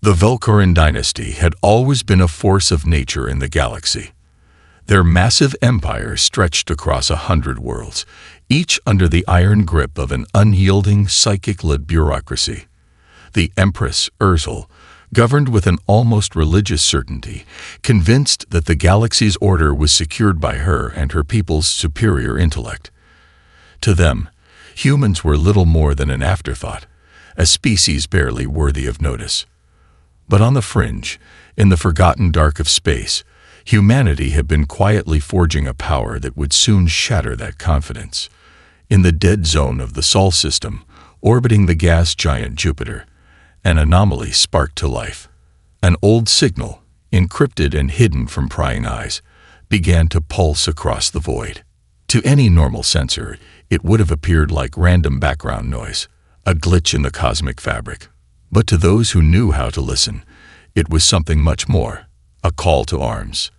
The Velcorin dynasty had always been a force of nature in the galaxy. Their massive empire stretched across 100 worlds, each under the iron grip of an unyielding, psychic-led bureaucracy. The Empress, Ursel, governed with an almost religious certainty, convinced that the galaxy's order was secured by her and her people's superior intellect. To them, humans were little more than an afterthought, a species barely worthy of notice. But on the fringe, in the forgotten dark of space, humanity had been quietly forging a power that would soon shatter that confidence. In the dead zone of the Sol system, orbiting the gas giant Jupiter, an anomaly sparked to life. An old signal, encrypted and hidden from prying eyes, began to pulse across the void. To any normal sensor, it would have appeared like random background noise, a glitch in the cosmic fabric. But to those who knew how to listen, it was something much more, a call to arms.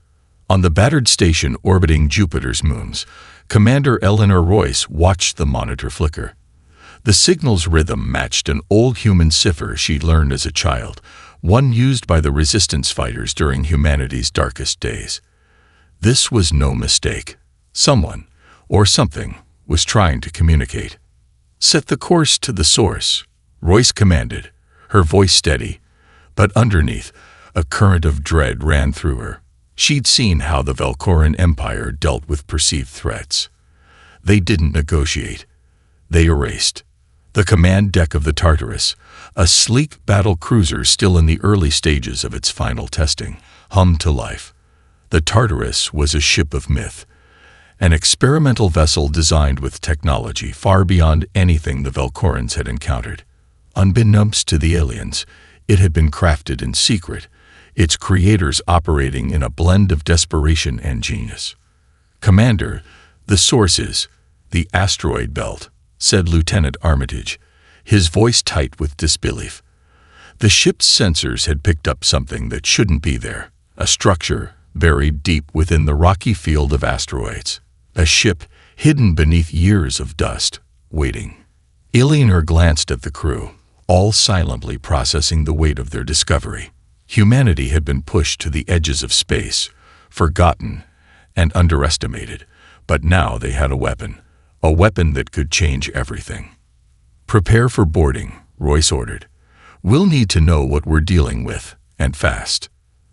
On the battered station orbiting Jupiter's moons, Commander Eleanor Royce watched the monitor flicker. The signal's rhythm matched an old human cipher she'd learned as a child, one used by the resistance fighters during humanity's darkest days. This was no mistake. Someone, or something, was trying to communicate. "Set the course to the source," Royce commanded, her voice steady, but underneath, a current of dread ran through her. She'd seen how the Velcorin Empire dealt with perceived threats. They didn't negotiate. They erased. The command deck of the Tartarus, a sleek battle cruiser still in the early stages of its final testing, hummed to life. The Tartarus was a ship of myth, an experimental vessel designed with technology far beyond anything the Velcorins had encountered. Unbeknownst to the aliens, it had been crafted in secret, its creators operating in a blend of desperation and genius. "Commander, the source is the asteroid belt," said Lieutenant Armitage, his voice tight with disbelief. The ship's sensors had picked up something that shouldn't be there, a structure buried deep within the rocky field of asteroids, a ship hidden beneath years of dust, waiting. Eleanor glanced at the crew, all silently processing the weight of their discovery. Humanity had been pushed to the edges of space, forgotten and underestimated, but now they had a weapon that could change everything. "Prepare for boarding," Royce ordered. "We'll need to know what we're dealing with, and fast."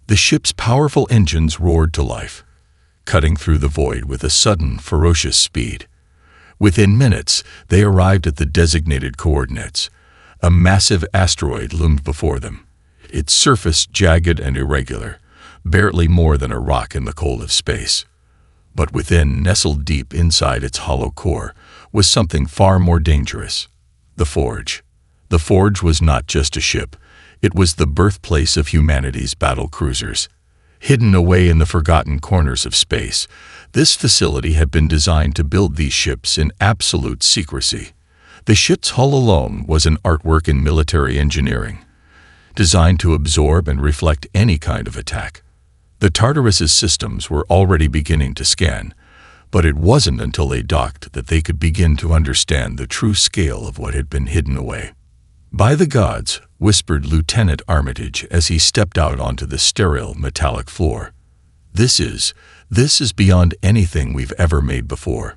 The ship's powerful engines roared to life, cutting through the void with a sudden, ferocious speed. Within minutes, they arrived at the designated coordinates. A massive asteroid loomed before them, its surface jagged and irregular, barely more than a rock in the cold of space. But within, nestled deep inside its hollow core, was something far more dangerous. The Forge. The Forge was not just a ship. It was the birthplace of humanity's battle cruisers. Hidden away in the forgotten corners of space, this facility had been designed to build these ships in absolute secrecy. The ship's hull alone was an artwork in military engineering, designed to absorb and reflect any kind of attack. The Tartarus's systems were already beginning to scan, but it wasn't until they docked that they could begin to understand the true scale of what had been hidden away. "By the gods," whispered Lieutenant Armitage as he stepped out onto the sterile, metallic floor. This is beyond anything we've ever made before."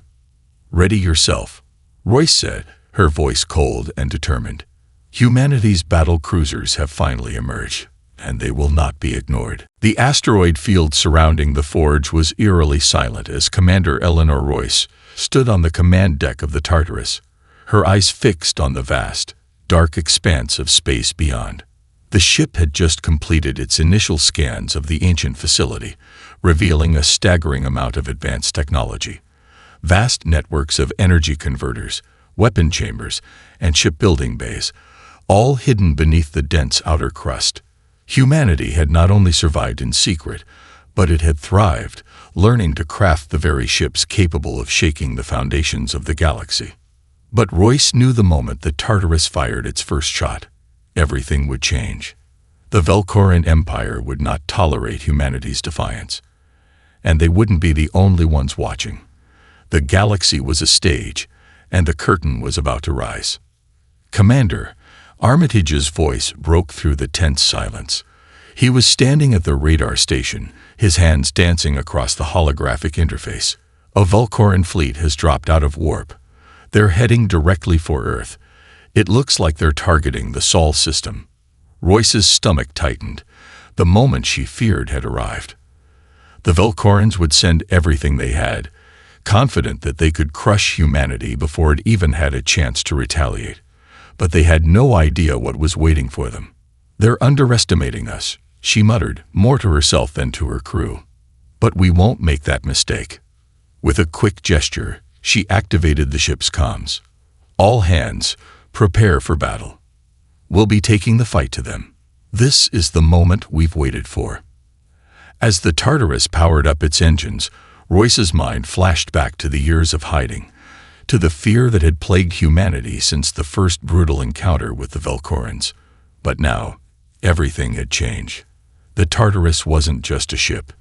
"Ready yourself," Royce said, her voice cold and determined. "Humanity's battle cruisers have finally emerged, and they will not be ignored." The asteroid field surrounding the Forge was eerily silent as Commander Eleanor Royce stood on the command deck of the Tartarus, her eyes fixed on the vast, dark expanse of space beyond. The ship had just completed its initial scans of the ancient facility, revealing a staggering amount of advanced technology. Vast networks of energy converters, weapon chambers, and shipbuilding bays, all hidden beneath the dense outer crust. Humanity had not only survived in secret, but it had thrived, learning to craft the very ships capable of shaking the foundations of the galaxy. But Royce knew the moment the Tartarus fired its first shot, everything would change. The Velcorin Empire would not tolerate humanity's defiance, and they wouldn't be the only ones watching. The galaxy was a stage, and the curtain was about to rise. "Commander, Armitage's voice broke through the tense silence. He was standing at the radar station, his hands dancing across the holographic interface. A Volcoran fleet has dropped out of warp. They're heading directly for Earth. It looks like they're targeting the Sol system. Royce's stomach tightened. The moment she feared had arrived. The Volcorans would send everything they had, confident that they could crush humanity before it even had a chance to retaliate. But they had no idea what was waiting for them. "They're underestimating us," she muttered, more to herself than to her crew. "But we won't make that mistake." With a quick gesture, she activated the ship's comms. "All hands, prepare for battle. We'll be taking the fight to them. This is the moment we've waited for." As the Tartarus powered up its engines, Royce's mind flashed back to the years of hiding, to the fear that had plagued humanity since the first brutal encounter with the Volcorans. But now, everything had changed. The Tartarus wasn't just a ship.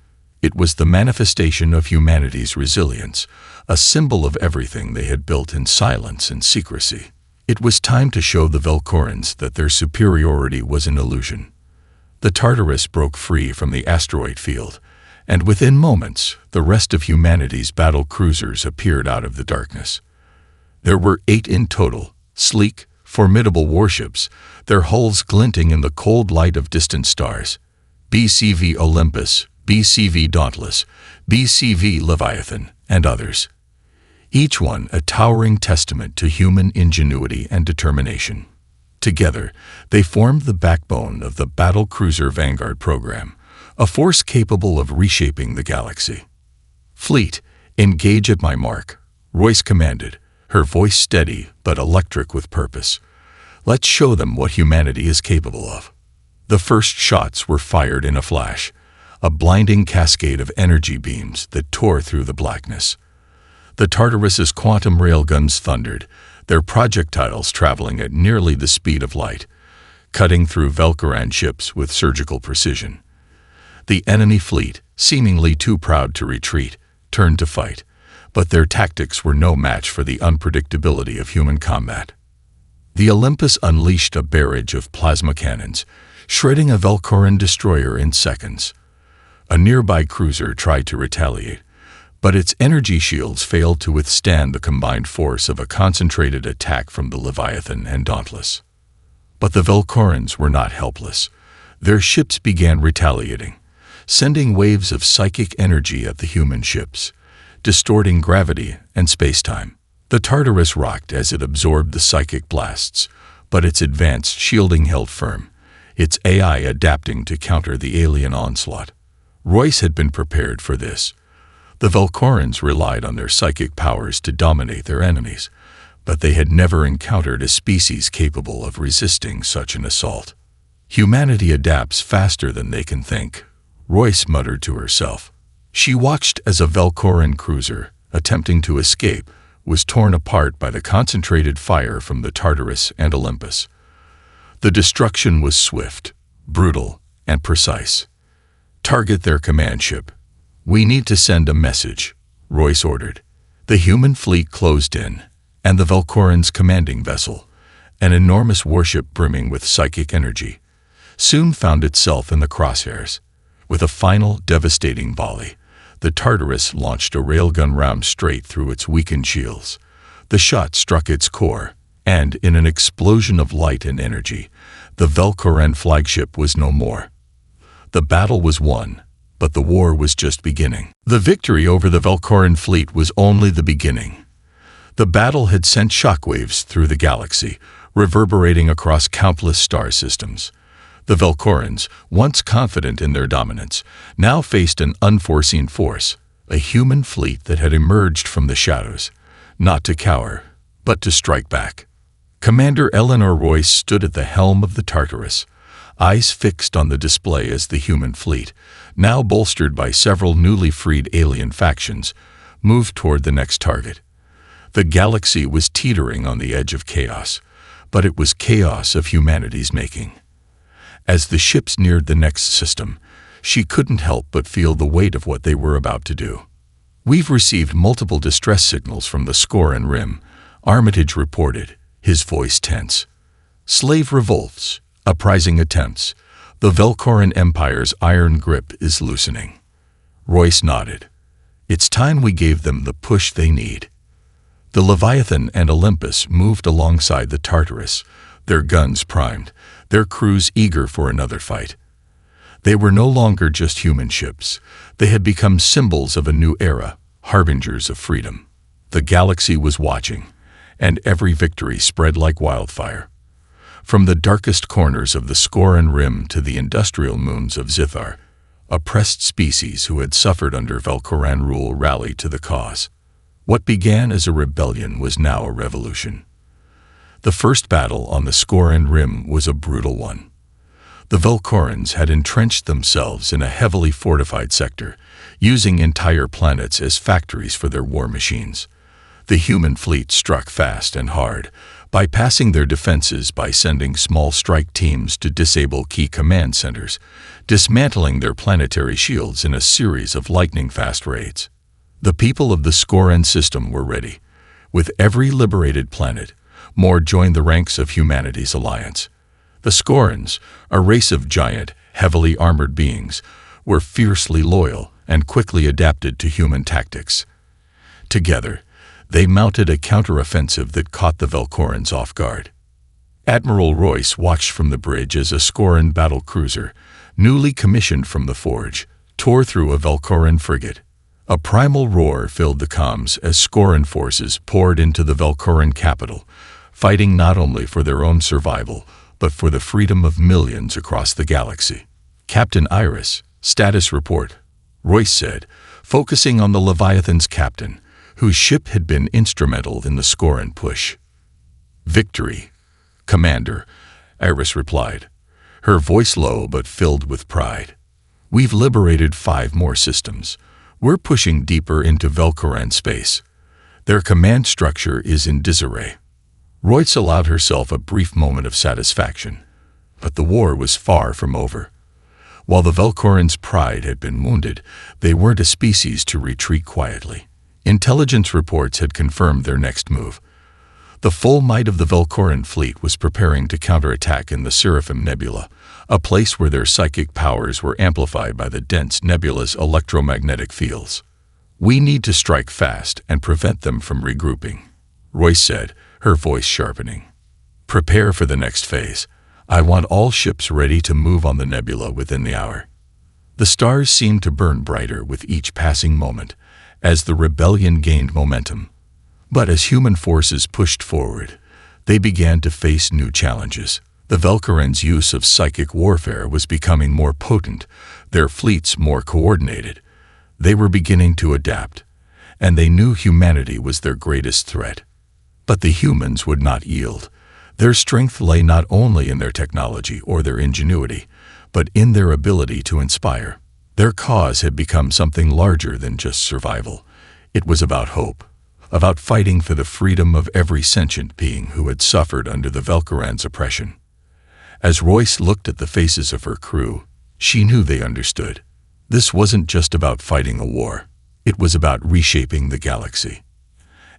It was the manifestation of humanity's resilience, a symbol of everything they had built in silence and secrecy. It was time to show the Volcorans that their superiority was an illusion. The Tartarus broke free from the asteroid field, and within moments, the rest of humanity's battle cruisers appeared out of the darkness. There were 8 in total, sleek, formidable warships, their hulls glinting in the cold light of distant stars. BCV Olympus, BCV Dauntless, BCV Leviathan, and others. Each one a towering testament to human ingenuity and determination. Together, they formed the backbone of the Battle Cruiser Vanguard program, a force capable of reshaping the galaxy. "Fleet, engage at my mark," Royce commanded, her voice steady but electric with purpose. "Let's show them what humanity is capable of." The first shots were fired in a flash, a blinding cascade of energy beams that tore through the blackness. The Tartarus's quantum railguns thundered, their projectiles traveling at nearly the speed of light, cutting through Volcoran ships with surgical precision. The enemy fleet, seemingly too proud to retreat, turned to fight, but their tactics were no match for the unpredictability of human combat. The Olympus unleashed a barrage of plasma cannons, shredding a Volcoran destroyer in seconds. A nearby cruiser tried to retaliate, but its energy shields failed to withstand the combined force of a concentrated attack from the Leviathan and Dauntless. But the Volcorans were not helpless. Their ships began retaliating, sending waves of psychic energy at the human ships, distorting gravity and space-time. The Tartarus rocked as it absorbed the psychic blasts, but its advanced shielding held firm, its AI adapting to counter the alien onslaught. Royce had been prepared for this. The Volcorans relied on their psychic powers to dominate their enemies, but they had never encountered a species capable of resisting such an assault. "Humanity adapts faster than they can think," Royce muttered to herself. She watched as a Volcoran cruiser, attempting to escape, was torn apart by the concentrated fire from the Tartarus and Olympus. The destruction was swift, brutal, and precise. "Target their command ship. We need to send a message," Royce ordered. The human fleet closed in, and the Volcoran's commanding vessel, an enormous warship brimming with psychic energy, soon found itself in the crosshairs. With a final, devastating volley, the Tartarus launched a railgun round straight through its weakened shields. The shot struck its core, and in an explosion of light and energy, the Volcoran flagship was no more. The battle was won, but the war was just beginning. The victory over the Volcoran fleet was only the beginning. The battle had sent shockwaves through the galaxy, reverberating across countless star systems. The Volcorans, once confident in their dominance, now faced an unforeseen force, a human fleet that had emerged from the shadows, not to cower, but to strike back. Commander Eleanor Royce stood at the helm of the Tartarus, eyes fixed on the display as the human fleet, now bolstered by several newly freed alien factions, moved toward the next target. The galaxy was teetering on the edge of chaos, but it was chaos of humanity's making. As the ships neared the next system, she couldn't help but feel the weight of what they were about to do. "We've received multiple distress signals from the Score and Rim," Armitage reported, his voice tense. Slave revolts, uprising attempts. The Velcoran Empire's iron grip is loosening. Royce nodded. It's time we gave them the push they need. The Leviathan and Olympus moved alongside the Tartarus, their guns primed, their crews eager for another fight. They were no longer just human ships. They had become symbols of a new era, harbingers of freedom. The galaxy was watching, and every victory spread like wildfire. From the darkest corners of the Scoran Rim to the industrial moons of Zithar, oppressed species who had suffered under Velcoran rule rallied to the cause. What began as a rebellion was now a revolution. The first battle on the Scoran Rim was a brutal one. The Velcorans had entrenched themselves in a heavily fortified sector, using entire planets as factories for their war machines. The human fleet struck fast and hard, bypassing their defenses by sending small strike teams to disable key command centers, dismantling their planetary shields in a series of lightning-fast raids. The people of the Scoran system were ready. With every liberated planet, more joined the ranks of humanity's alliance. The Scorans, a race of giant, heavily armored beings, were fiercely loyal and quickly adapted to human tactics. Together, they mounted a counteroffensive that caught the Velcorans off guard. Admiral Royce watched from the bridge as a Scoran battle cruiser, newly commissioned from the forge, tore through a Velcoran frigate. A primal roar filled the comms as Scoran forces poured into the Velcoran capital, fighting not only for their own survival, but for the freedom of millions across the galaxy. Captain Iris, status report, Royce said, focusing on the Leviathan's captain, whose ship had been instrumental in the Scoran push. Victory, Commander, Iris replied, her voice low but filled with pride. We've liberated 5 more systems. We're pushing deeper into Velcoran space. Their command structure is in disarray. Royce allowed herself a brief moment of satisfaction, but the war was far from over. While the Velcorans' pride had been wounded, they weren't a species to retreat quietly. Intelligence reports had confirmed their next move. The full might of the Velcoran fleet was preparing to counterattack in the Seraphim Nebula, a place where their psychic powers were amplified by the dense nebula's electromagnetic fields. We need to strike fast and prevent them from regrouping, Royce said, her voice sharpening. Prepare for the next phase. I want all ships ready to move on the nebula within the hour. The stars seemed to burn brighter with each passing moment, as the rebellion gained momentum. But as human forces pushed forward, they began to face new challenges. The Velcorans' use of psychic warfare was becoming more potent, their fleets more coordinated. They were beginning to adapt, and they knew humanity was their greatest threat. But the humans would not yield. Their strength lay not only in their technology or their ingenuity, but in their ability to inspire. Their cause had become something larger than just survival. It was about hope, about fighting for the freedom of every sentient being who had suffered under the Velcorans' oppression. As Royce looked at the faces of her crew, she knew they understood. This wasn't just about fighting a war. It was about reshaping the galaxy.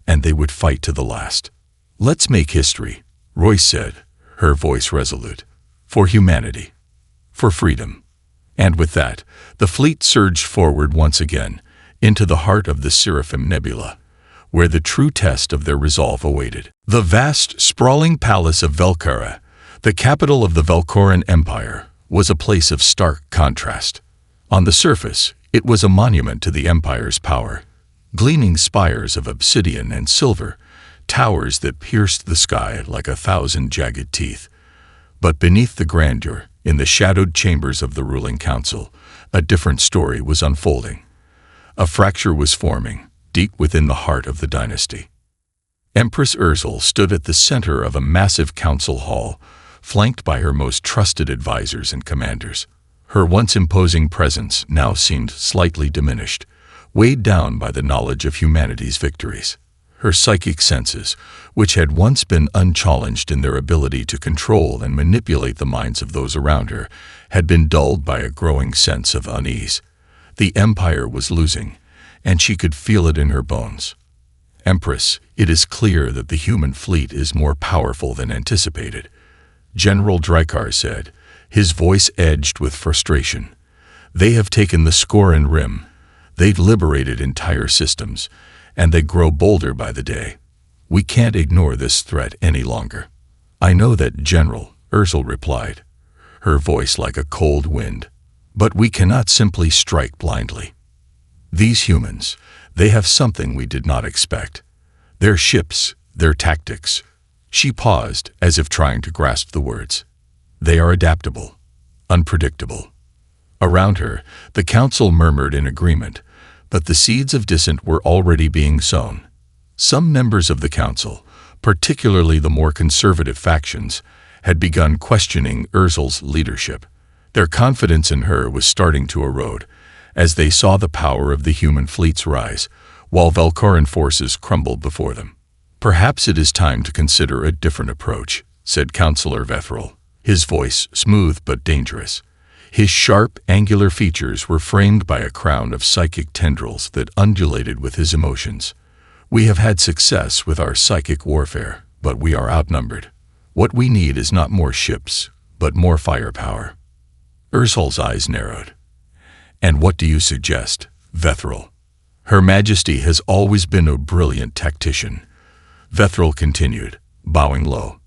And they would fight to the last. Let's make history, Royce said, her voice resolute. For humanity. For freedom. And with that, the fleet surged forward once again, into the heart of the Seraphim Nebula, where the true test of their resolve awaited. The vast, sprawling palace of Velcara, the capital of the Velcoran Empire, was a place of stark contrast. On the surface, it was a monument to the Empire's power. Gleaming spires of obsidian and silver, towers that pierced the sky like 1,000 jagged teeth. But beneath the grandeur, in the shadowed chambers of the ruling council, a different story was unfolding. A fracture was forming, deep within the heart of the dynasty. Empress Ursel stood at the center of a massive council hall, flanked by her most trusted advisors and commanders. Her once imposing presence now seemed slightly diminished, weighed down by the knowledge of humanity's victories. Her psychic senses, which had once been unchallenged in their ability to control and manipulate the minds of those around her, had been dulled by a growing sense of unease. The Empire was losing, and she could feel it in her bones. Empress, it is clear that the human fleet is more powerful than anticipated. General Drykar said, his voice edged with frustration. They have taken the Skoran Rim. They've liberated entire systems, and they grow bolder by the day. We can't ignore this threat any longer. I know that, General, Ursula replied, her voice like a cold wind. But we cannot simply strike blindly. These humans, they have something we did not expect. Their ships, their tactics. She paused, as if trying to grasp the words. They are adaptable, unpredictable. Around her, the council murmured in agreement, but the seeds of dissent were already being sown. Some members of the council, particularly the more conservative factions, had begun questioning Ursula's leadership. Their confidence in her was starting to erode, as they saw the power of the human fleets rise, while Velkoran forces crumbled before them. Perhaps it is time to consider a different approach, said Councillor Vethril, his voice smooth but dangerous. His sharp, angular features were framed by a crown of psychic tendrils that undulated with his emotions. We have had success with our psychic warfare, but we are outnumbered. What we need is not more ships, but more firepower. Ursula's eyes narrowed. And what do you suggest, Vethril? Her Majesty has always been a brilliant tactician. Vethril continued, bowing low.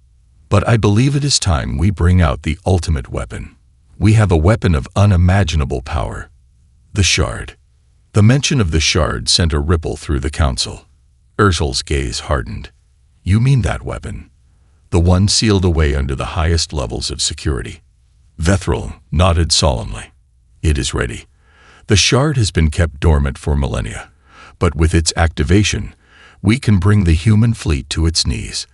But I believe it is time we bring out the ultimate weapon. We have a weapon of unimaginable power. The Shard. The mention of the Shard sent a ripple through the council. Ursula's gaze hardened. You mean that weapon? The one sealed away under the highest levels of security. Vethril nodded solemnly. It is ready. The Shard has been kept dormant for millennia, but with its activation, we can bring the human fleet to its knees.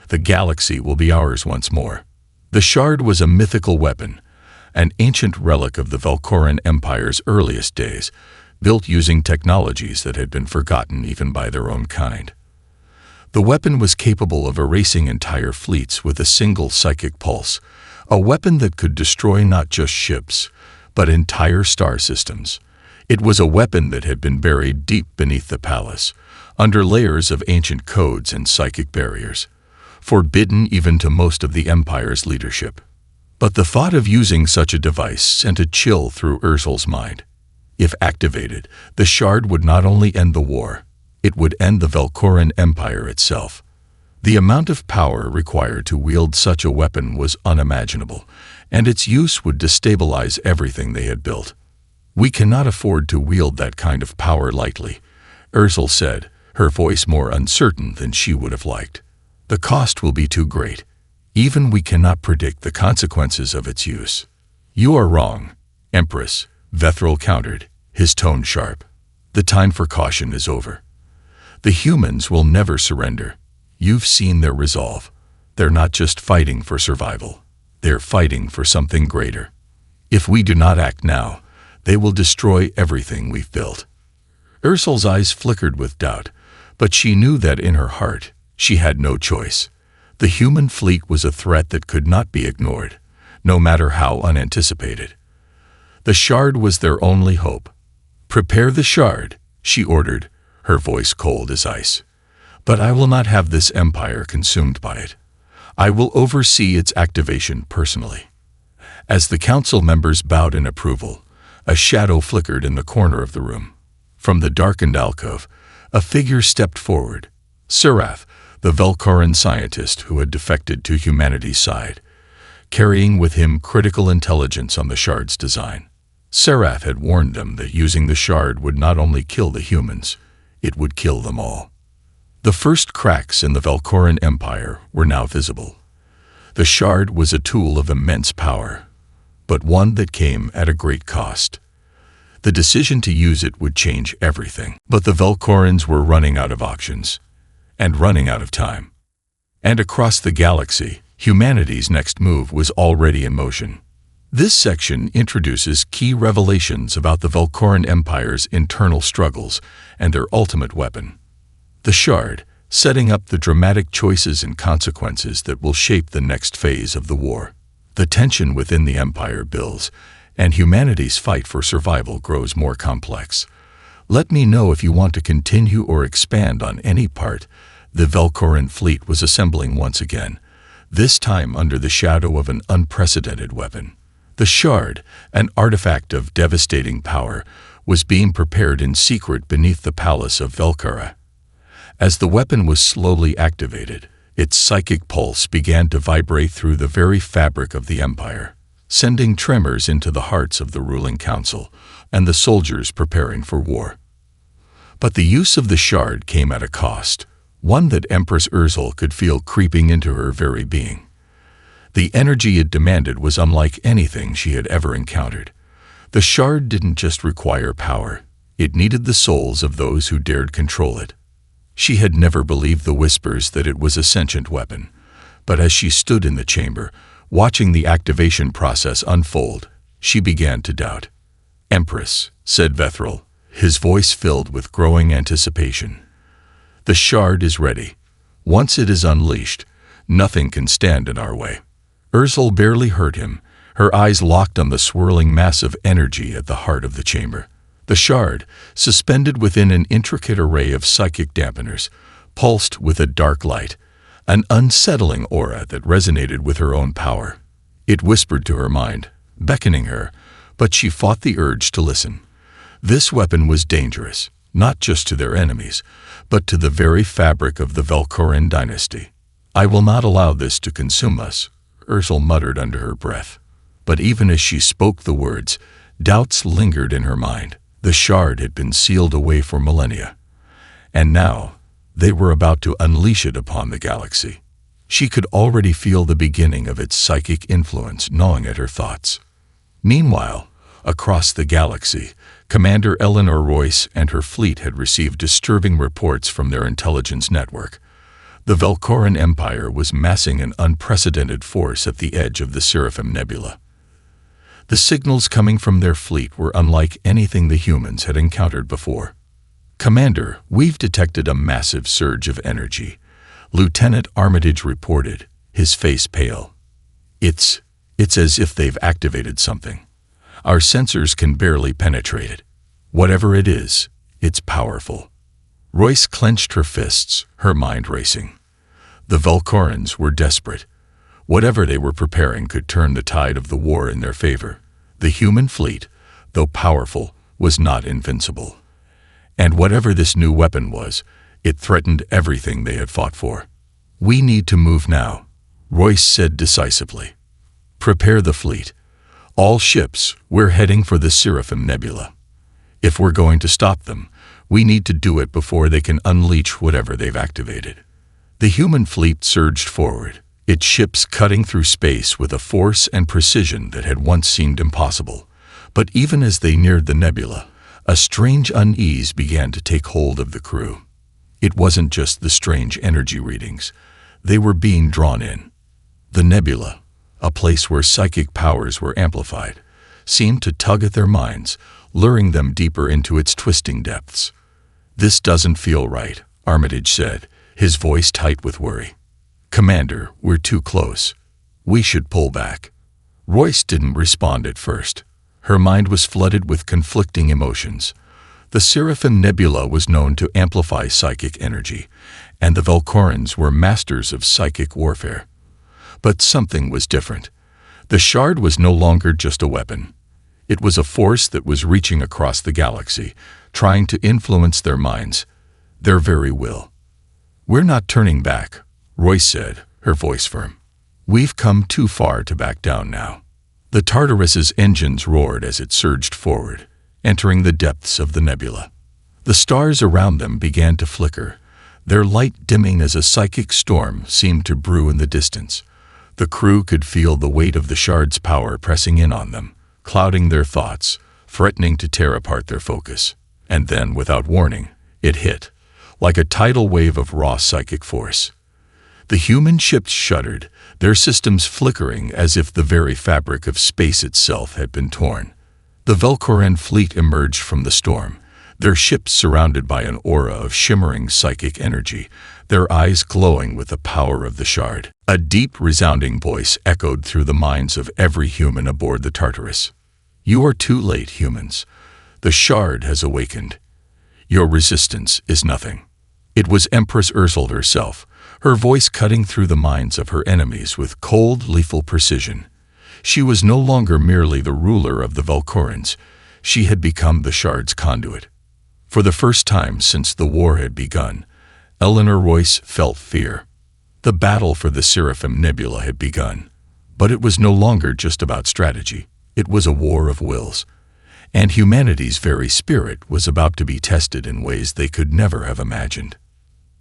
The galaxy will be ours once more. The Shard was a mythical weapon, an ancient relic of the Velkoran Empire's earliest days, built using technologies that had been forgotten even by their own kind. The weapon was capable of erasing entire fleets with a single psychic pulse, a weapon that could destroy not just ships, but entire star systems. It was a weapon that had been buried deep beneath the palace, under layers of ancient codes and psychic barriers, forbidden even to most of the Empire's leadership. But the thought of using such a device sent a chill through Ursula's mind. If activated, the Shard would not only end the war, it would end the Velkoran Empire itself. The amount of power required to wield such a weapon was unimaginable, and its use would destabilize everything they had built. We cannot afford to wield that kind of power lightly, Ursula said, her voice more uncertain than she would have liked. The cost will be too great. Even we cannot predict the consequences of its use. You are wrong, Empress, Vethril countered, his tone sharp. The time for caution is over. The humans will never surrender. You've seen their resolve. They're not just fighting for survival. They're fighting for something greater. If we do not act now, they will destroy everything we've built. Ursula's eyes flickered with doubt, but she knew that in her heart, she had no choice. The human fleet was a threat that could not be ignored, no matter how unanticipated. The Shard was their only hope. Prepare the Shard, she ordered, her voice cold as ice. But I will not have this empire consumed by it. I will oversee its activation personally. As the council members bowed in approval, a shadow flickered in the corner of the room. From the darkened alcove, a figure stepped forward. Surath, the Velkoran scientist who had defected to humanity's side, carrying with him critical intelligence on the Shard's design. Surath had warned them that using the Shard would not only kill the humans, it would kill them all. The first cracks in the Velkoran Empire were now visible. The Shard was a tool of immense power, but one that came at a great cost. The decision to use it would change everything. But the Velkorans were running out of options, and running out of time. And across the galaxy, humanity's next move was already in motion. This section introduces key revelations about the Velkoran Empire's internal struggles and their ultimate weapon. The Shard, setting up the dramatic choices and consequences that will shape the next phase of the war. The tension within the Empire builds, and humanity's fight for survival grows more complex. Let me know if you want to continue or expand on any part. The Velkoran fleet was assembling once again, this time under the shadow of an unprecedented weapon. The shard, an artifact of devastating power, was being prepared in secret beneath the palace of Velkara. As the weapon was slowly activated, its psychic pulse began to vibrate through the very fabric of the empire, sending tremors into the hearts of the ruling council and the soldiers preparing for war. But the use of the shard came at a cost, one that Empress Ursula could feel creeping into her very being. The energy it demanded was unlike anything she had ever encountered. The shard didn't just require power, it needed the souls of those who dared control it. She had never believed the whispers that it was a sentient weapon, but as she stood in the chamber, watching the activation process unfold, she began to doubt. "Empress," said Vethril, his voice filled with growing anticipation. "The shard is ready. Once it is unleashed, nothing can stand in our way." Ursula barely heard him, her eyes locked on the swirling mass of energy at the heart of the chamber. The shard, suspended within an intricate array of psychic dampeners, pulsed with a dark light, an unsettling aura that resonated with her own power. It whispered to her mind, beckoning her, but she fought the urge to listen. This weapon was dangerous, not just to their enemies, but to the very fabric of the Velkoran dynasty. "I will not allow this to consume us," Ursula muttered under her breath. But even as she spoke the words, doubts lingered in her mind. The shard had been sealed away for millennia, and now they were about to unleash it upon the galaxy. She could already feel the beginning of its psychic influence gnawing at her thoughts. Meanwhile, across the galaxy, Commander Eleanor Royce and her fleet had received disturbing reports from their intelligence network. The Velkoran Empire was massing an unprecedented force at the edge of the Seraphim Nebula. The signals coming from their fleet were unlike anything the humans had encountered before. "Commander, we've detected a massive surge of energy," Lieutenant Armitage reported, his face pale. It's as if they've activated something. Our sensors can barely penetrate it. Whatever it is, it's powerful." Royce clenched her fists, her mind racing. The Velkorans were desperate. Whatever they were preparing could turn the tide of the war in their favor. The human fleet, though powerful, was not invincible. And whatever this new weapon was, it threatened everything they had fought for. "We need to move now," Royce said decisively. "Prepare the fleet. All ships, we're heading for the Seraphim Nebula. If we're going to stop them, we need to do it before they can unleash whatever they've activated." The human fleet surged forward, its ships cutting through space with a force and precision that had once seemed impossible. But even as they neared the nebula, a strange unease began to take hold of the crew. It wasn't just the strange energy readings. They were being drawn in. The nebula, a place where psychic powers were amplified, seemed to tug at their minds, luring them deeper into its twisting depths. "This doesn't feel right," Armitage said, his voice tight with worry. "Commander, we're too close. We should pull back." Royce didn't respond at first. Her mind was flooded with conflicting emotions. The Seraphim Nebula was known to amplify psychic energy, and the Velkorans were masters of psychic warfare. But something was different. The shard was no longer just a weapon. It was a force that was reaching across the galaxy, trying to influence their minds, their very will. "We're not turning back," Royce said, her voice firm. "We've come too far to back down now." The Tartarus's engines roared as it surged forward, entering the depths of the nebula. The stars around them began to flicker, their light dimming as a psychic storm seemed to brew in the distance. The crew could feel the weight of the shard's power pressing in on them, clouding their thoughts, threatening to tear apart their focus. And then, without warning, it hit, like a tidal wave of raw psychic force. The human ships shuddered, their systems flickering as if the very fabric of space itself had been torn. The Velkoran fleet emerged from the storm, their ships surrounded by an aura of shimmering psychic energy, their eyes glowing with the power of the shard. A deep, resounding voice echoed through the minds of every human aboard the Tartarus. "You are too late, humans. The shard has awakened. Your resistance is nothing." It was Empress Ursula herself, her voice cutting through the minds of her enemies with cold, lethal precision. She was no longer merely the ruler of the Valkorans. She had become the Shard's conduit. For the first time since the war had begun, Eleanor Royce felt fear. The battle for the Seraphim Nebula had begun. But it was no longer just about strategy. It was a war of wills. And humanity's very spirit was about to be tested in ways they could never have imagined.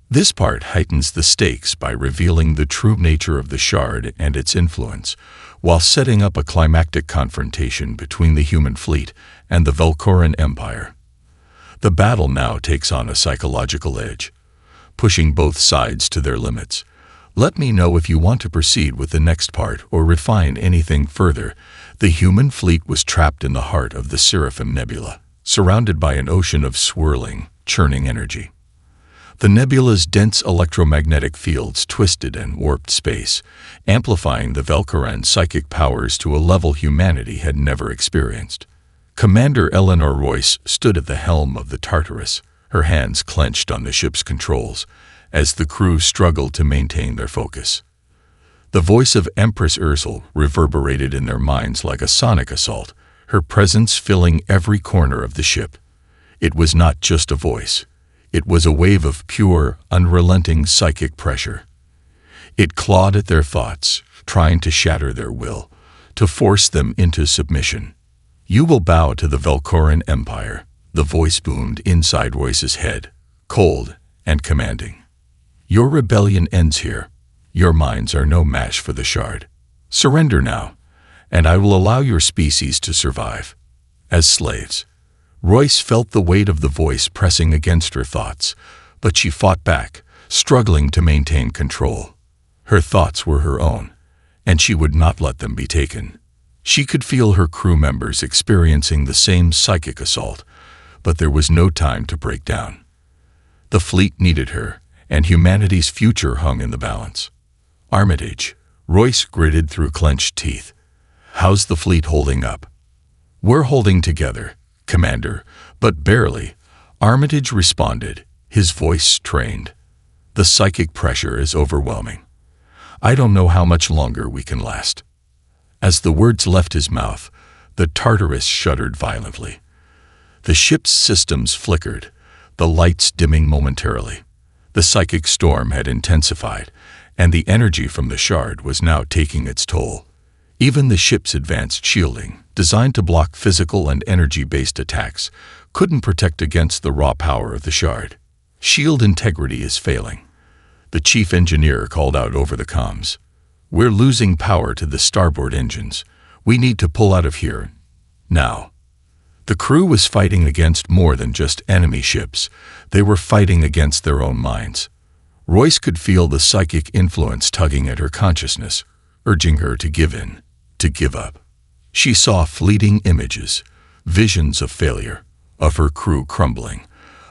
This part heightens the stakes by revealing the true nature of the Shard and its influence, while setting up a climactic confrontation between the human fleet and the Valkoran Empire. The battle now takes on a psychological edge, pushing both sides to their limits. Let me know if you want to proceed with the next part or refine anything further. The human fleet was trapped in the heart of the Seraphim Nebula, surrounded by an ocean of swirling, churning energy. The nebula's dense electromagnetic fields twisted and warped space, amplifying the Valkoran's psychic powers to a level humanity had never experienced. Commander Eleanor Royce stood at the helm of the Tartarus, her hands clenched on the ship's controls, as the crew struggled to maintain their focus. The voice of Empress Ursula reverberated in their minds like a sonic assault, her presence filling every corner of the ship. It was not just a voice. It was a wave of pure, unrelenting psychic pressure. It clawed at their thoughts, trying to shatter their will, to force them into submission. "You will bow to the Valkoran Empire," the voice boomed inside Royce's head, cold and commanding. "Your rebellion ends here. Your minds are no match for the Shard. Surrender now, and I will allow your species to survive as slaves." Royce felt the weight of the voice pressing against her thoughts, but she fought back, struggling to maintain control. Her thoughts were her own, and she would not let them be taken. She could feel her crew members experiencing the same psychic assault, but there was no time to break down. The fleet needed her, and humanity's future hung in the balance. "Armitage," Royce gritted through clenched teeth. "How's the fleet holding up?" "We're holding together, Commander, but barely," Armitage responded, his voice strained. "The psychic pressure is overwhelming. I don't know how much longer we can last." As the words left his mouth, the Tartarus shuddered violently. The ship's systems flickered, the lights dimming momentarily. The psychic storm had intensified, and the energy from the Shard was now taking its toll. Even the ship's advanced shielding, designed to block physical and energy-based attacks, couldn't protect against the raw power of the Shard. "Shield integrity is failing," the chief engineer called out over the comms. "We're losing power to the starboard engines. We need to pull out of here now." The crew was fighting against more than just enemy ships. They were fighting against their own minds. Royce could feel the psychic influence tugging at her consciousness, urging her to give in, to give up. She saw fleeting images, visions of failure, of her crew crumbling,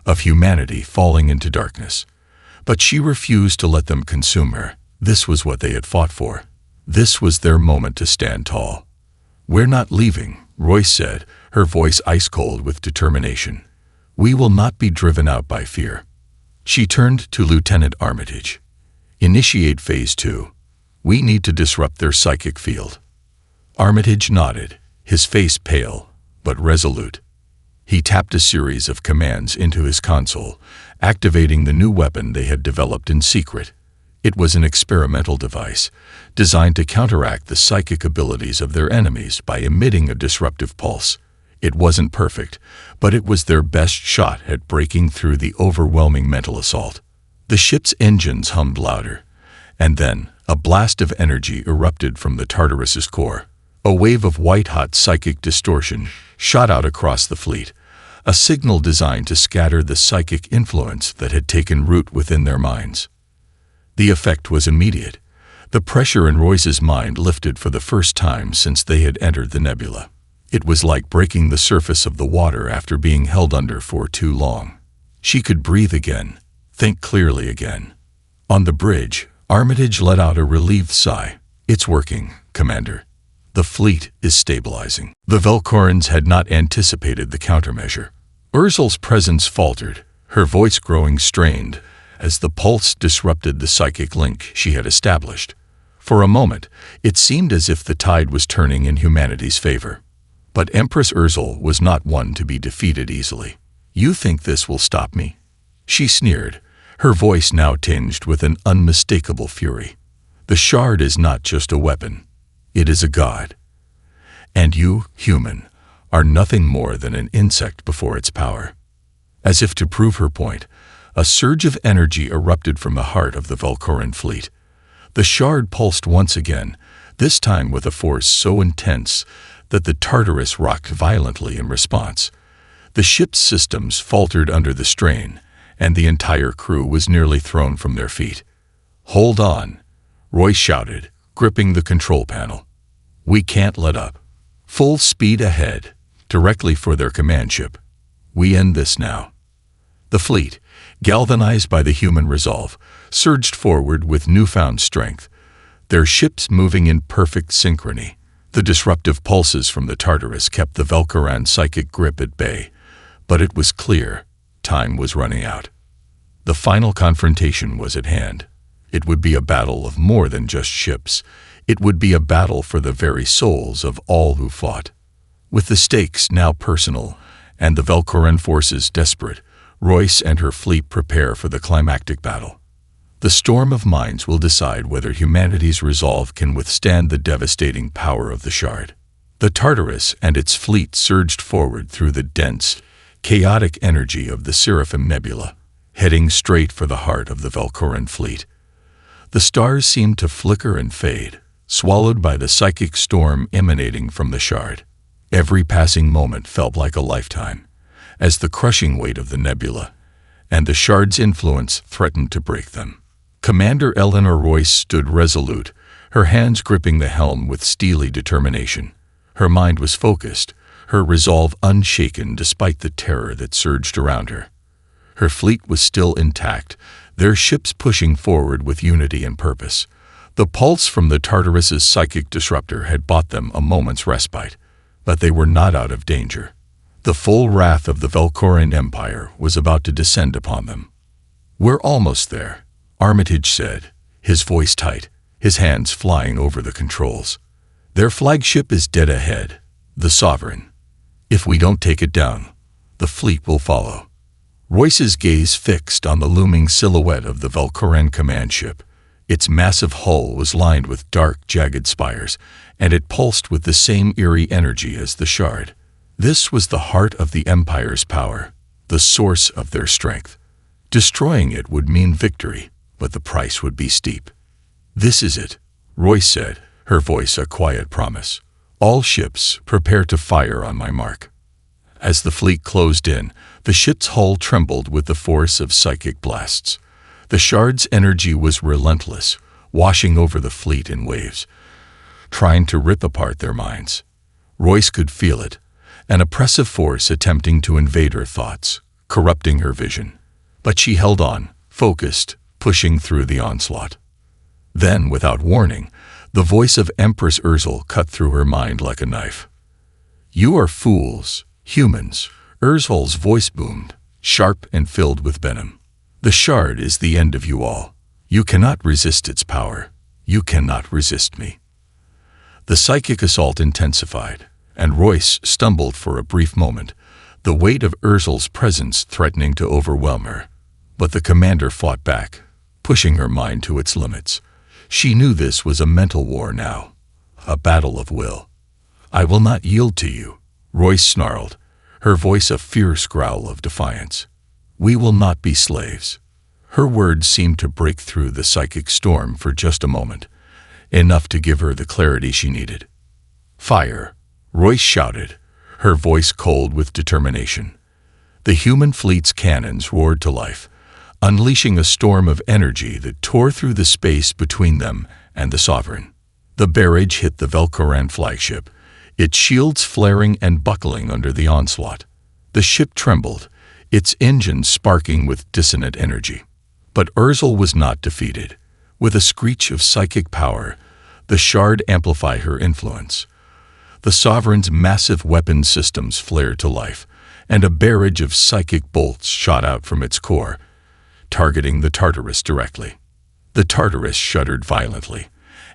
of humanity falling into darkness. But she refused to let them consume her. This was what they had fought for. This was their moment to stand tall. "We're not leaving," Royce said, her voice ice-cold with determination. "We will not be driven out by fear." She turned to Lieutenant Armitage. "Initiate Phase 2. We need to disrupt their psychic field." Armitage nodded, his face pale, but resolute. He tapped a series of commands into his console, activating the new weapon they had developed in secret. It was an experimental device, designed to counteract the psychic abilities of their enemies by emitting a disruptive pulse. It wasn't perfect, but it was their best shot at breaking through the overwhelming mental assault. The ship's engines hummed louder, and then a blast of energy erupted from the Tartarus's core. A wave of white-hot psychic distortion shot out across the fleet, a signal designed to scatter the psychic influence that had taken root within their minds. The effect was immediate. The pressure in Royce's mind lifted for the first time since they had entered the nebula. It was like breaking the surface of the water after being held under for too long. She could breathe again, think clearly again. On the bridge, Armitage let out a relieved sigh. "It's working, Commander. The fleet is stabilizing." The Valkorans had not anticipated the countermeasure. Ursula's presence faltered, her voice growing strained, as the pulse disrupted the psychic link she had established. For a moment, it seemed as if the tide was turning in humanity's favor. But Empress Urzul was not one to be defeated easily. "You think this will stop me?" she sneered, her voice now tinged with an unmistakable fury. "The shard is not just a weapon. It is a god. And you, human, are nothing more than an insect before its power." As if to prove her point, a surge of energy erupted from the heart of the Valkoran fleet. The shard pulsed once again, this time with a force so intense that the Tartarus rocked violently in response. The ship's systems faltered under the strain, and the entire crew was nearly thrown from their feet. "Hold on," Royce shouted, gripping the control panel. "We can't let up. Full speed ahead, directly for their command ship. We end this now." The fleet, galvanized by the human resolve, surged forward with newfound strength, their ships moving in perfect synchrony. The disruptive pulses from the Tartarus kept the Valkoran psychic grip at bay, but it was clear time was running out. The final confrontation was at hand. It would be a battle of more than just ships. It would be a battle for the very souls of all who fought. With the stakes now personal and the Valkoran forces desperate, Royce and her fleet prepare for the climactic battle. The storm of minds will decide whether humanity's resolve can withstand the devastating power of the shard. The Tartarus and its fleet surged forward through the dense, chaotic energy of the Seraphim Nebula, heading straight for the heart of the Valkoran fleet. The stars seemed to flicker and fade, swallowed by the psychic storm emanating from the shard. Every passing moment felt like a lifetime, as the crushing weight of the nebula and the shard's influence threatened to break them. Commander Eleanor Royce stood resolute, her hands gripping the helm with steely determination. Her mind was focused, her resolve unshaken despite the terror that surged around her. Her fleet was still intact, their ships pushing forward with unity and purpose. The pulse from the Tartarus's psychic disruptor had bought them a moment's respite, but they were not out of danger. The full wrath of the Valkoran Empire was about to descend upon them. "We're almost there," Armitage said, his voice tight, his hands flying over the controls. "Their flagship is dead ahead, the Sovereign. If we don't take it down, the fleet will follow." Royce's gaze fixed on the looming silhouette of the Valkoran command ship. Its massive hull was lined with dark, jagged spires, and it pulsed with the same eerie energy as the shard. This was the heart of the Empire's power, the source of their strength. Destroying it would mean victory, but the price would be steep. "This is it," Royce said, her voice a quiet promise. "All ships, prepare to fire on my mark." As the fleet closed in, the ship's hull trembled with the force of psychic blasts. The shard's energy was relentless, washing over the fleet in waves, trying to rip apart their minds. Royce could feel it, an oppressive force attempting to invade her thoughts, corrupting her vision. But she held on, focused, pushing through the onslaught. Then, without warning, the voice of Empress Urzul cut through her mind like a knife. "You are fools, humans," Urzul's voice boomed, sharp and filled with venom. "The shard is the end of you all. You cannot resist its power. You cannot resist me." The psychic assault intensified, and Royce stumbled for a brief moment, the weight of Urzul's presence threatening to overwhelm her. But the commander fought back, pushing her mind to its limits. She knew this was a mental war now, a battle of will. "I will not yield to you," Royce snarled, her voice a fierce growl of defiance. "We will not be slaves." Her words seemed to break through the psychic storm for just a moment, enough to give her the clarity she needed. "Fire!" Royce shouted, her voice cold with determination. The human fleet's cannons roared to life, unleashing a storm of energy that tore through the space between them and the Sovereign. The barrage hit the Valkoran flagship, its shields flaring and buckling under the onslaught. The ship trembled, its engines sparking with dissonant energy. But Urzul was not defeated. With a screech of psychic power, the shard amplified her influence. The Sovereign's massive weapon systems flared to life, and a barrage of psychic bolts shot out from its core, targeting the Tartarus directly. The Tartarus shuddered violently,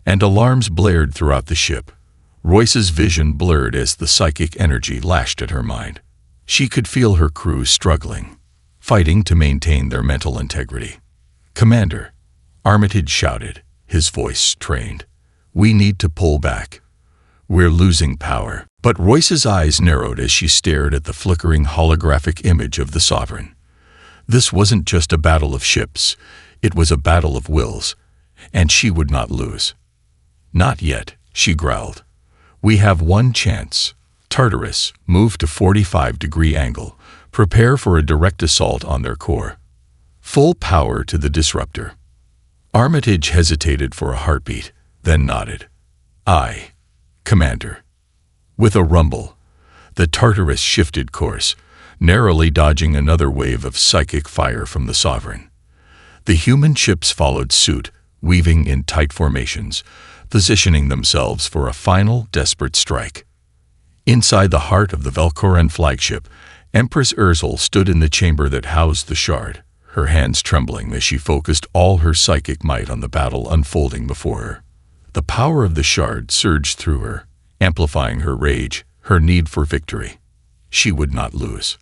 and alarms blared throughout the ship. Royce's vision blurred as the psychic energy lashed at her mind. She could feel her crew struggling, fighting to maintain their mental integrity. "Commander," Armitage shouted, his voice strained. "We need to pull back. We're losing power." But Royce's eyes narrowed as she stared at the flickering holographic image of the Sovereign. This wasn't just a battle of ships, it was a battle of wills, and she would not lose. "Not yet," she growled. "We have one chance. Tartarus, move to 45-degree angle. Prepare for a direct assault on their core. Full power to the disruptor." Armitage hesitated for a heartbeat, then nodded. "Aye, Commander." With a rumble, the Tartarus shifted course, narrowly dodging another wave of psychic fire from the Sovereign. The human ships followed suit, weaving in tight formations, positioning themselves for a final, desperate strike. Inside the heart of the Velcoran flagship, Empress Ursel stood in the chamber that housed the shard, her hands trembling as she focused all her psychic might on the battle unfolding before her. The power of the shard surged through her, amplifying her rage, her need for victory. She would not lose.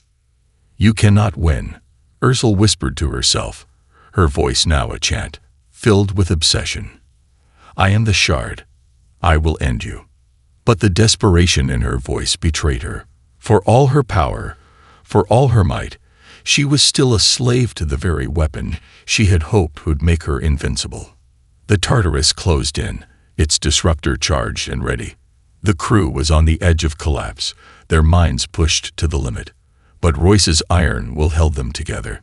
"You cannot win," Ursel whispered to herself, her voice now a chant, filled with obsession. "I am the shard. I will end you." But the desperation in her voice betrayed her. For all her power, for all her might, she was still a slave to the very weapon she had hoped would make her invincible. The Tartarus closed in, its disruptor charged and ready. The crew was on the edge of collapse, their minds pushed to the limit. But Royce's iron will held them together.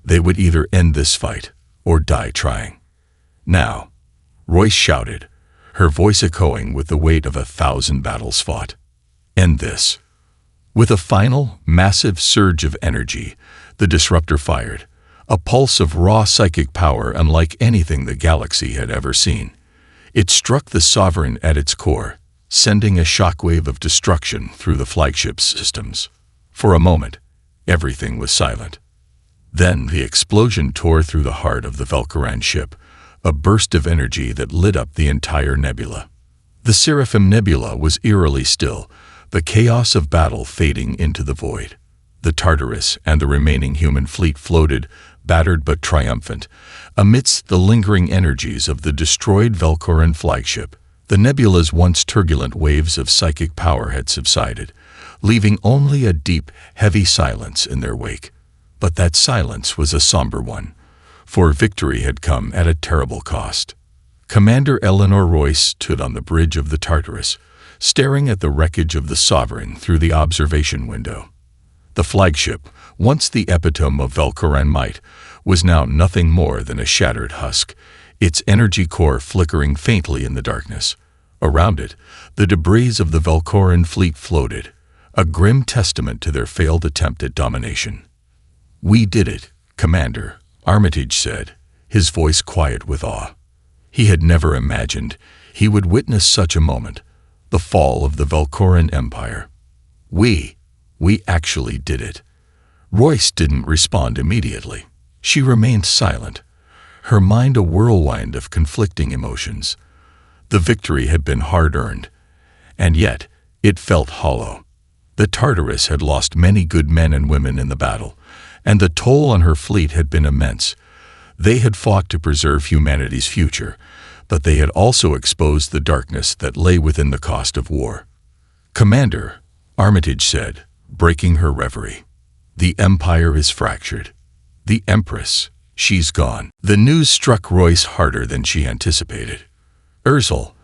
They would either end this fight or die trying. "Now," Royce shouted, her voice echoing with the weight of 1,000 battles fought. "End this." With a final, massive surge of energy, the disruptor fired, a pulse of raw psychic power unlike anything the galaxy had ever seen. It struck the Sovereign at its core, sending a shockwave of destruction through the flagship's systems. For a moment, everything was silent. Then the explosion tore through the heart of the Velcoran ship, a burst of energy that lit up the entire nebula. The Seraphim Nebula was eerily still, the chaos of battle fading into the void. The Tartarus and the remaining human fleet floated, battered but triumphant, amidst the lingering energies of the destroyed Velcoran flagship. The nebula's once turbulent waves of psychic power had subsided, leaving only a deep, heavy silence in their wake. But that silence was a somber one, for victory had come at a terrible cost. Commander Eleanor Royce stood on the bridge of the Tartarus, staring at the wreckage of the Sovereign through the observation window. The flagship, once the epitome of Velcoran might, was now nothing more than a shattered husk, its energy core flickering faintly in the darkness. Around it, the debris of the Velcoran fleet floated, a grim testament to their failed attempt at domination. "We did it, Commander," Armitage said, his voice quiet with awe. He had never imagined he would witness such a moment, the fall of the Velcoran Empire. We actually did it." Royce didn't respond immediately. She remained silent, her mind a whirlwind of conflicting emotions. The victory had been hard-earned, and yet it felt hollow. The Tartarus had lost many good men and women in the battle, and the toll on her fleet had been immense. They had fought to preserve humanity's future, but they had also exposed the darkness that lay within the cost of war. "Commander," Armitage said, breaking her reverie, "the Empire is fractured. The Empress, she's gone." The news struck Royce harder than she anticipated. Ursel,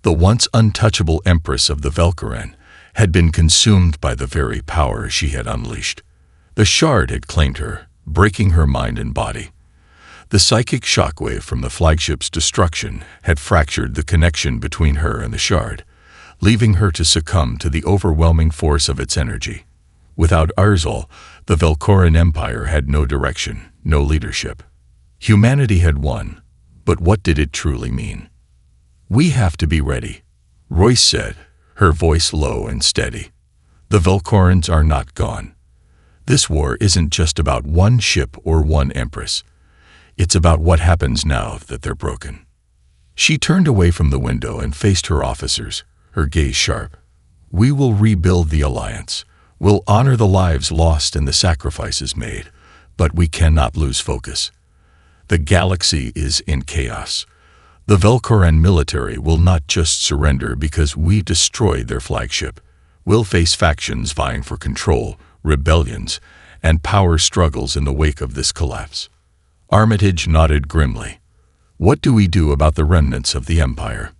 the once untouchable Empress of the Velcoran, had been consumed by the very power she had unleashed. The shard had claimed her, breaking her mind and body. The psychic shockwave from the flagship's destruction had fractured the connection between her and the shard, leaving her to succumb to the overwhelming force of its energy. Without Ursel, the Velcoran Empire had no direction, no leadership. Humanity had won, but what did it truly mean? "We have to be ready," Royce said, her voice low and steady. "The Velcorans are not gone. This war isn't just about one ship or one empress. It's about what happens now that they're broken. She turned away from the window and faced her officers, her gaze sharp. We will rebuild the Alliance. We'll honor the lives lost and the sacrifices made, but we cannot lose focus. The galaxy is in chaos. The Velcoran military will not just surrender because we destroyed their flagship. We'll face factions vying for control, rebellions, and power struggles in the wake of this collapse. Armitage nodded grimly. What do we do about the remnants of the Empire?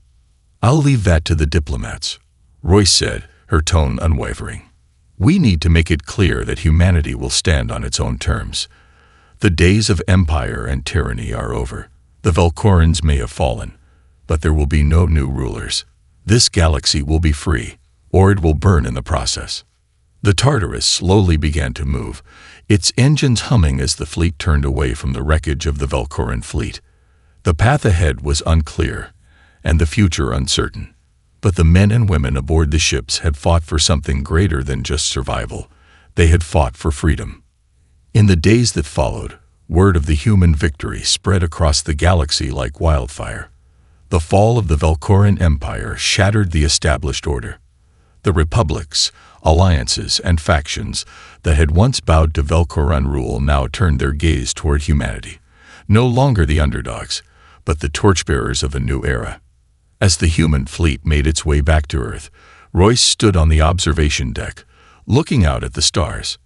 I'll leave that to the diplomats, Royce said, her tone unwavering. We need to make it clear that humanity will stand on its own terms. The days of empire and tyranny are over. The Velcorans may have fallen, but there will be no new rulers. This galaxy will be free, or it will burn in the process. The Tartarus slowly began to move, its engines humming as the fleet turned away from the wreckage of the Velcoran fleet. The path ahead was unclear, and the future uncertain. But the men and women aboard the ships had fought for something greater than just survival. They had fought for freedom. In the days that followed, word of the human victory spread across the galaxy like wildfire. The fall of the Velcoran Empire shattered the established order. The republics, alliances, and factions that had once bowed to Velcoran rule now turned their gaze toward humanity. No longer the underdogs, but the torchbearers of a new era. As the human fleet made its way back to Earth, Royce stood on the observation deck, looking out at the stars.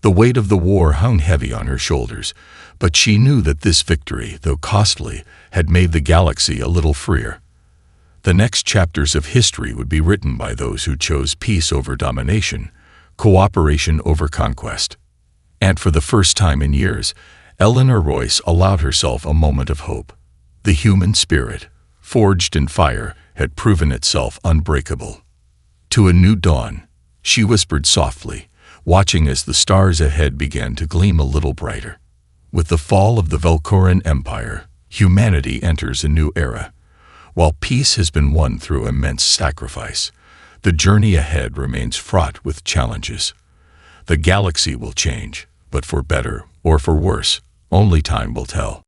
The weight of the war hung heavy on her shoulders, but she knew that this victory, though costly, had made the galaxy a little freer. The next chapters of history would be written by those who chose peace over domination, cooperation over conquest. And for the first time in years, Eleanor Royce allowed herself a moment of hope. The human spirit, forged in fire, had proven itself unbreakable. To a new dawn, she whispered softly, watching as the stars ahead began to gleam a little brighter. With the fall of the Velcoran Empire, humanity enters a new era. While peace has been won through immense sacrifice, the journey ahead remains fraught with challenges. The galaxy will change, but for better or for worse, only time will tell.